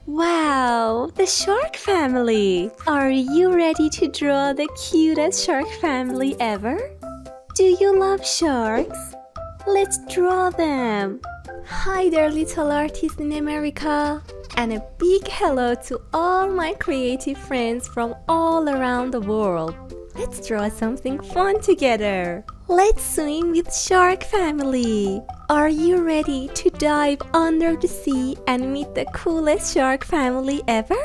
Wow, the shark family! Are you ready to draw the cutest shark family ever? Do you love sharks? Let's draw them! Hi there, little artists in America! And a big hello to all my creative friends from all around the world. Let's draw something fun together. Let's swim with Shark Family. Are you ready to dive under the sea and meet the coolest shark family ever?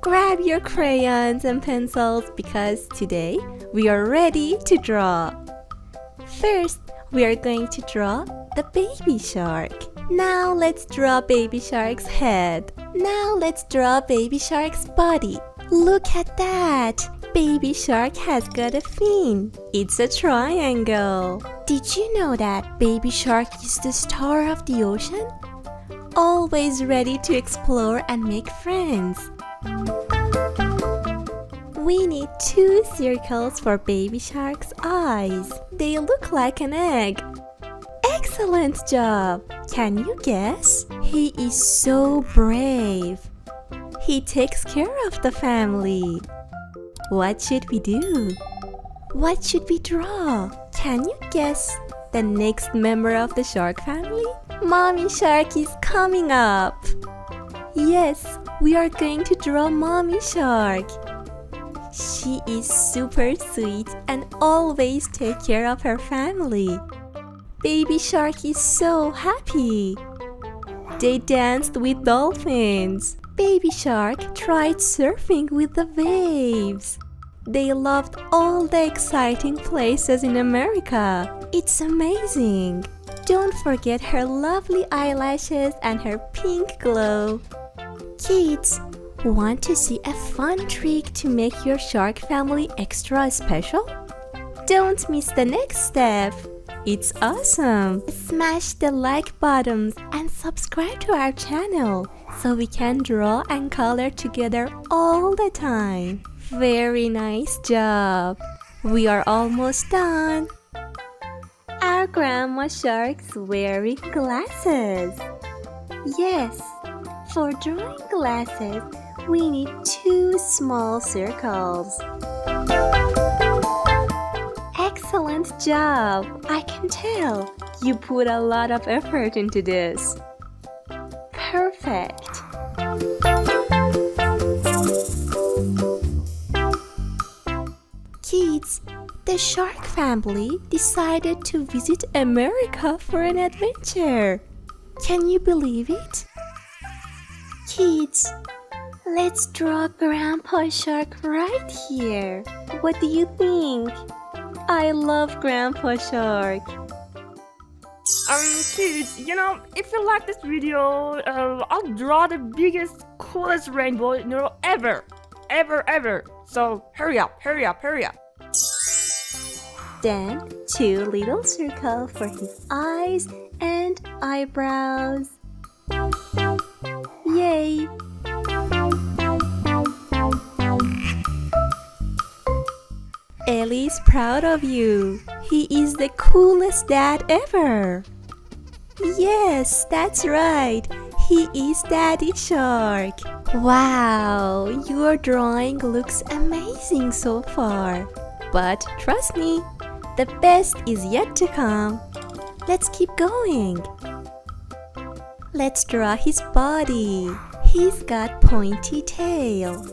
Grab your crayons and pencils because today we are ready to draw. First, we are going to draw the baby shark. Now let's draw baby shark's head. Now let's draw baby shark's body. Look at that! Baby shark has got a fin. It's a triangle. Did you know that baby shark is the star of the ocean? Always ready to explore and make friends. We need 2 circles for baby shark's eyes. They look like an egg. Excellent job! Can you guess? He is so brave. He takes care of the family. What should we do? What should we draw? Can you guess the next member of the shark family? Mommy Shark is coming up. Yes, we are going to draw Mommy Shark. She is super sweet and always take care of her family. Baby Shark is so happy. They danced with dolphins. Baby Shark tried surfing with the waves. They loved all the exciting places in America. It's amazing. Don't forget her lovely eyelashes and her pink glow. Kids, want to see a fun trick to make your shark family extra special? Don't miss the next step. It's awesome! Smash the like buttons and subscribe to our channel so we can draw and color together all the time. Very nice job! We are almost done! Our grandma shark's wearing glasses. Yes, for drawing glasses, we need 2 small circles. Excellent job! I can tell you put a lot of effort into this. Perfect! Kids, the shark family decided to visit America for an adventure. Can you believe it? Kids, let's draw Grandpa Shark right here. What do you think? I love Grandpa Shark. Kids, if you like this video, I'll draw the biggest, coolest rainbow, ever. So hurry up. Then 2 little circles for his eyes and eyebrows. Yay! Ellie's proud of you. He is the coolest dad ever. Yes, that's right. He is Daddy Shark. Wow, your drawing looks amazing so far. But trust me, the best is yet to come. Let's keep going. Let's draw his body. He's got pointy tail,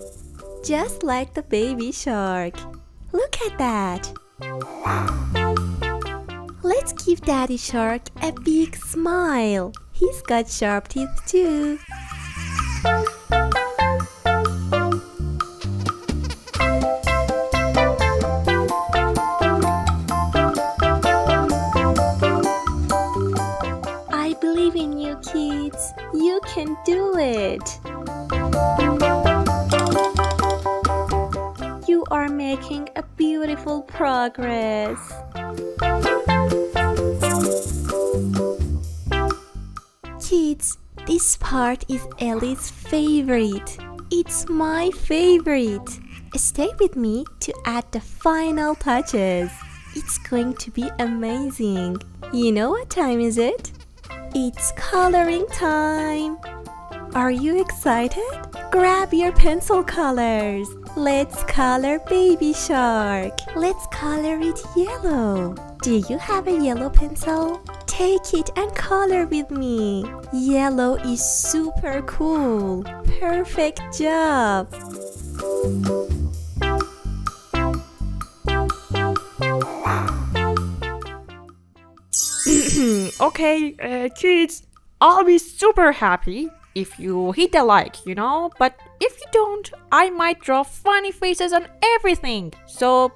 just like the baby shark. Look at that! Let's give Daddy Shark a big smile. He's got sharp teeth too. I believe in you, kids. You can do it. You are making a beautiful progress. Kids, this part is Ellie's favorite. It's my favorite. Stay with me to add the final touches. It's going to be amazing. You know what time is it? It's coloring time. Are you excited? Grab your pencil colors. Let's color Baby Shark. Let's color it yellow. Do you have a yellow pencil? Take it and color with me. Yellow is super cool. Perfect job. Okay, kids, I'll be super happy if you hit the like, but if you don't, I might draw funny faces on everything. So,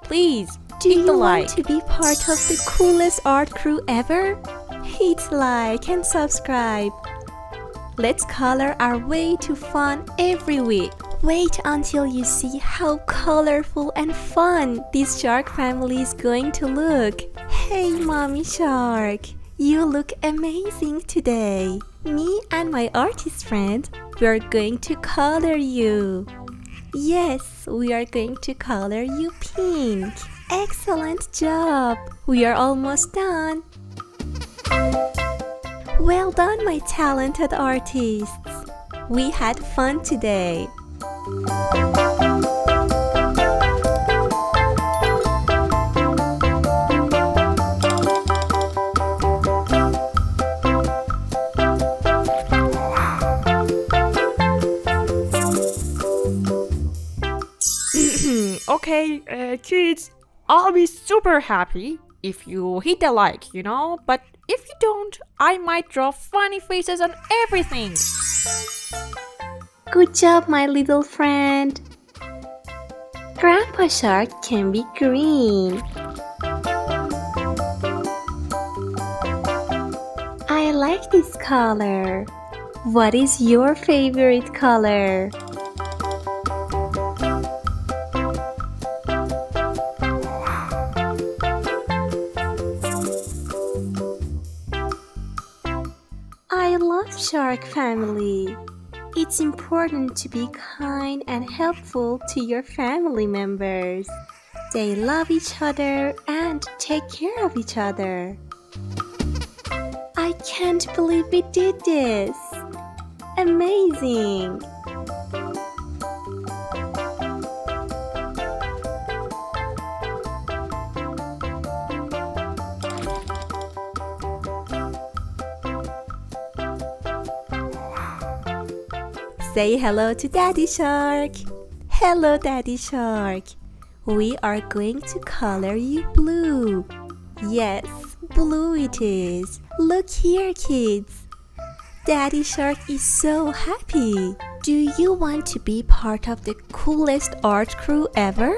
please, Do hit you the want like. to be part of the coolest art crew ever? Hit like and subscribe. Let's color our way to fun every week. Wait until you see how colorful and fun this shark family is going to look. Hey, Mommy Shark, you look amazing today. Me and my artist friend, we're going to color you. Yes, we are going to color you pink. Excellent job. We are almost done. Well done, my talented artists. We had fun today. Okay, kids, I'll be super happy if you hit the like, but if you don't, I might draw funny faces on everything. Good job, my little friend. Grandpa Shark can be green. I like this color. What is your favorite color? I love Shark family. It's important to be kind and helpful to your family members. They love each other and take care of each other. I can't believe we did this. Amazing. Say hello to Daddy Shark. Hello, Daddy Shark. We are going to color you blue. Yes, blue it is. Look here, kids. Daddy Shark is so happy. Do you want to be part of the coolest art crew ever?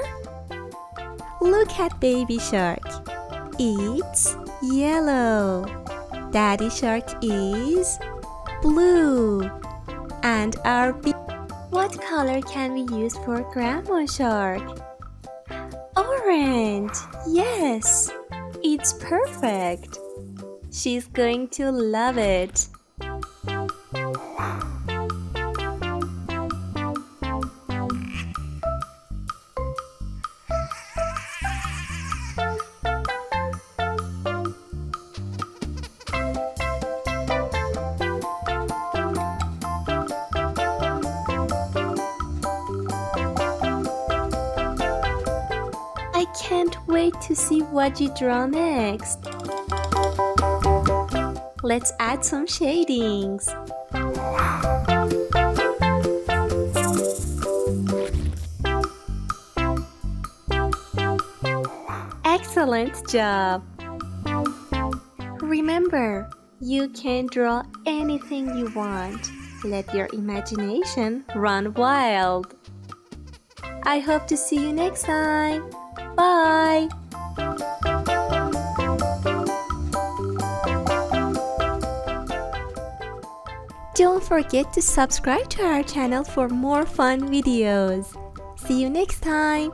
Look at Baby Shark. It's yellow. Daddy Shark is blue. And our what color can we use for Grandma Shark? Orange! Yes! It's perfect! She's going to love it! I can't wait to see what you draw next. Let's add some shadings. Excellent job! Remember, you can draw anything you want. Let your imagination run wild. I hope to see you next time. Bye! Don't forget to subscribe to our channel for more fun videos. See you next time!